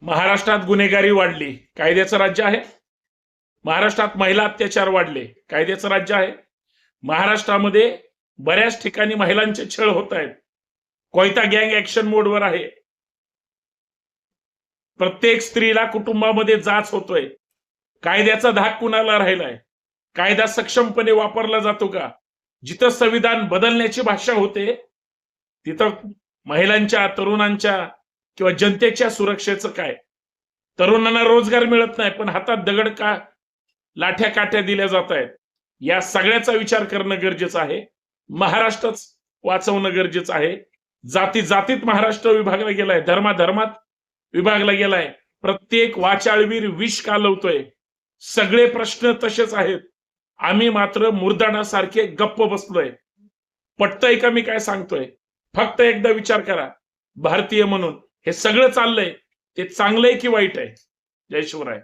महाराष्ट्रात गुन्हेगारी वाढली, कायद्याचं राज्य आहे. महाराष्ट्रात महिला अत्याचार वाढले, कायद्याचं राज्य आहे. महाराष्ट्रामध्ये बऱ्याच ठिकाणी महिलांचे छळ होत आहेत. कोयता गँग ऍक्शन मोडवर आहे. प्रत्येक स्त्रीला कुटुंबामध्ये जाच होतोय. कायद्याचा धाक कुणाला राहिलाय? कायदा सक्षमपणे वापरला जातो का? जिथं संविधान बदलण्याची भाषा होते तिथं महिलांच्या, तरुणांच्या किंवा जनतेच्या सुरक्षेचं काय? तरुणांना रोजगार मिळत नाही, पण हातात दगड का लाठ्या काठ्या दिल्या जात आहेत. या सगळ्याचा विचार करणं गरजेचं आहे. महाराष्ट्रच वाचवणं गरजेचं आहे. जाती जातीत महाराष्ट्र विभागला गेलाय, धर्माधर्मात विभागला गेलाय. प्रत्येक वाचाळवीर विष कालवतोय. सगळे प्रश्न तसेच आहेत. आम्ही मात्र मुर्दाडासारखे गप्प बसलोय. पटतंय का मी काय सांगतोय? फक्त एकदा विचार करा. भारतीय म्हणून हे सगळं चाललंय, ते चांगलंय की वाईट आहे? जय शिवराय.